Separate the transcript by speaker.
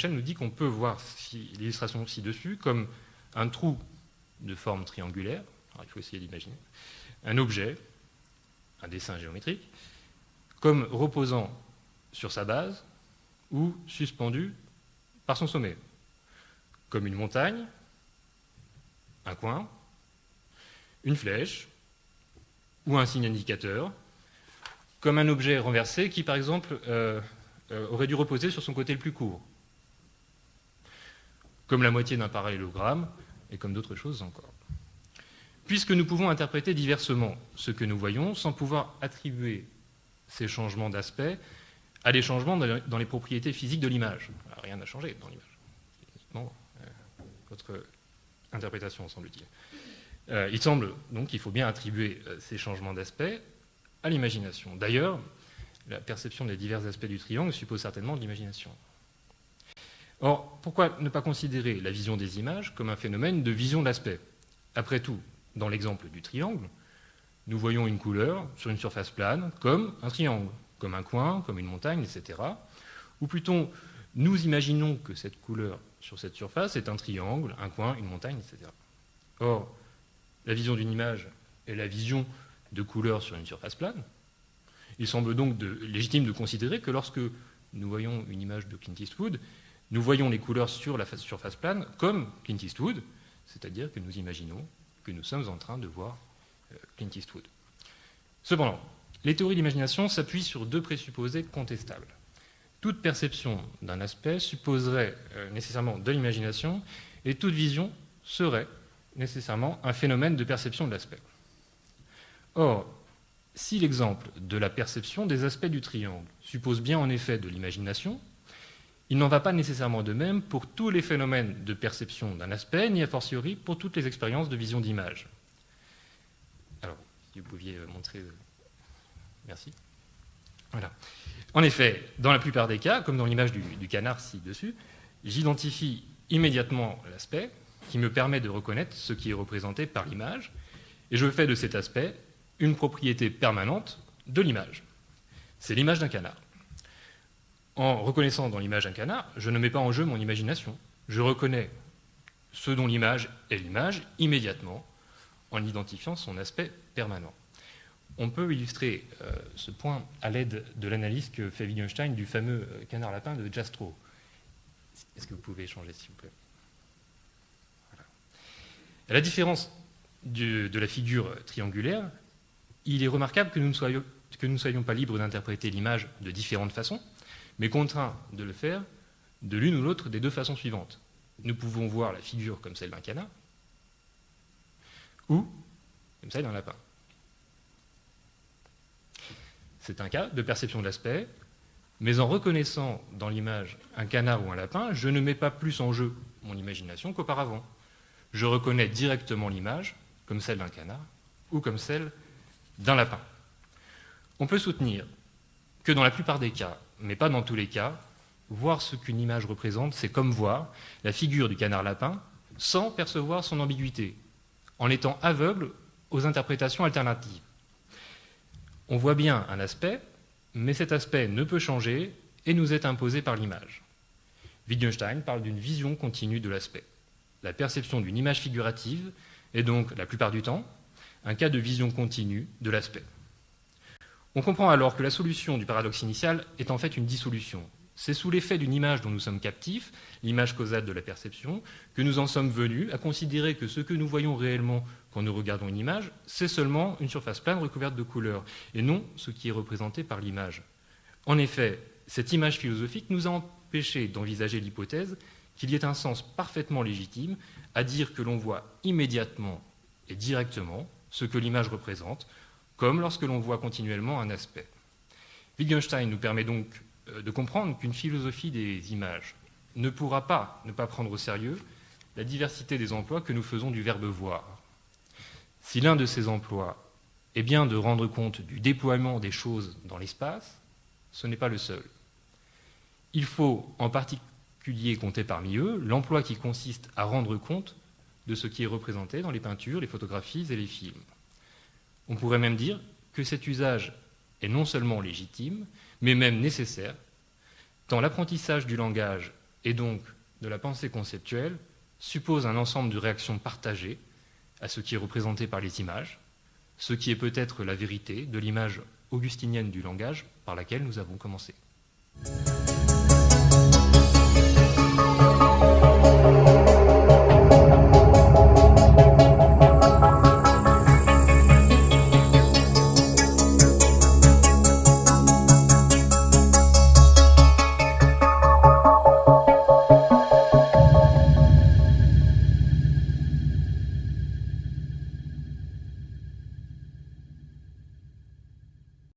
Speaker 1: Wittgenstein nous dit qu'on peut voir l'illustration ci-dessus comme un trou de forme triangulaire, alors il faut essayer d'imaginer, un objet, un dessin géométrique, comme reposant sur sa base ou suspendu par son sommet, comme une montagne, un coin, une flèche ou un signe indicateur, comme un objet renversé qui, par exemple, aurait dû reposer sur son côté le plus court, comme la moitié d'un parallélogramme et comme d'autres choses encore. Puisque nous pouvons interpréter diversement ce que nous voyons sans pouvoir attribuer ces changements d'aspect à des changements dans les propriétés physiques de l'image. Rien n'a changé dans l'image. Uniquement votre interprétation, semble-t-il. Il semble donc qu'il faut bien attribuer ces changements d'aspect à l'imagination. D'ailleurs, la perception des divers aspects du triangle suppose certainement de l'imagination. Or, pourquoi ne pas considérer la vision des images comme un phénomène de vision d'aspect? Après tout, dans l'exemple du triangle, nous voyons une couleur sur une surface plane comme un triangle, comme un coin, comme une montagne, etc. Ou plutôt, nous imaginons que cette couleur sur cette surface est un triangle, un coin, une montagne, etc. Or, la vision d'une image est la vision de couleurs sur une surface plane. Il semble donc légitime de considérer que lorsque nous voyons une image de Clint Eastwood, nous voyons les couleurs sur la surface plane comme Clint Eastwood, c'est-à-dire que nous imaginons que nous sommes en train de voir Clint Eastwood. Cependant, les théories d'imagination s'appuient sur deux présupposés contestables. Toute perception d'un aspect supposerait nécessairement de l'imagination et toute vision serait nécessairement un phénomène de perception de l'aspect. Or, si l'exemple de la perception des aspects du triangle suppose bien en effet de l'imagination, il n'en va pas nécessairement de même pour tous les phénomènes de perception d'un aspect, ni a fortiori pour toutes les expériences de vision d'image. Alors, si vous pouviez montrer... Merci. Voilà. En effet, dans la plupart des cas, comme dans l'image du canard ci-dessus, j'identifie immédiatement l'aspect qui me permet de reconnaître ce qui est représenté par l'image, et je fais de cet aspect une propriété permanente de l'image. C'est l'image d'un canard. En reconnaissant dans l'image un canard, je ne mets pas en jeu mon imagination. Je reconnais ce dont l'image est l'image immédiatement en identifiant son aspect permanent. On peut illustrer ce point à l'aide de l'analyse que fait Wittgenstein du fameux canard-lapin de Jastrow. Est-ce que vous pouvez changer, s'il vous plaît? Voilà. À la différence de la figure triangulaire, il est remarquable que nous ne soyons pas libres d'interpréter l'image de différentes façons, mais contraints de le faire de l'une ou l'autre des deux façons suivantes. Nous pouvons voir la figure comme celle d'un canard, ou comme celle d'un lapin. C'est un cas de perception de l'aspect, mais en reconnaissant dans l'image un canard ou un lapin, je ne mets pas plus en jeu mon imagination qu'auparavant. Je reconnais directement l'image comme celle d'un canard ou comme celle d'un lapin. On peut soutenir que dans la plupart des cas, mais pas dans tous les cas, voir ce qu'une image représente, c'est comme voir la figure du canard-lapin sans percevoir son ambiguïté, en étant aveugle aux interprétations alternatives. On voit bien un aspect, mais cet aspect ne peut changer et nous est imposé par l'image. Wittgenstein parle d'une vision continue de l'aspect. La perception d'une image figurative est donc, la plupart du temps, un cas de vision continue de l'aspect. On comprend alors que la solution du paradoxe initial est en fait une dissolution. C'est sous l'effet d'une image dont nous sommes captifs, l'image causale de la perception, que nous en sommes venus à considérer que ce que nous voyons réellement quand nous regardons une image, c'est seulement une surface plane recouverte de couleurs, et non ce qui est représenté par l'image. En effet, cette image philosophique nous a empêchés d'envisager l'hypothèse qu'il y ait un sens parfaitement légitime à dire que l'on voit immédiatement et directement ce que l'image représente, comme lorsque l'on voit continuellement un aspect. Wittgenstein nous permet donc de comprendre qu'une philosophie des images ne pourra pas ne pas prendre au sérieux la diversité des emplois que nous faisons du verbe voir. Si l'un de ces emplois est bien de rendre compte du déploiement des choses dans l'espace, ce n'est pas le seul. Il faut en particulier compter parmi eux l'emploi qui consiste à rendre compte de ce qui est représenté dans les peintures, les photographies et les films. On pourrait même dire que cet usage est non seulement légitime, mais même nécessaire, tant l'apprentissage du langage et donc de la pensée conceptuelle, suppose un ensemble de réactions partagées à ce qui est représenté par les images, ce qui est peut-être la vérité de l'image augustinienne du langage par laquelle nous avons commencé.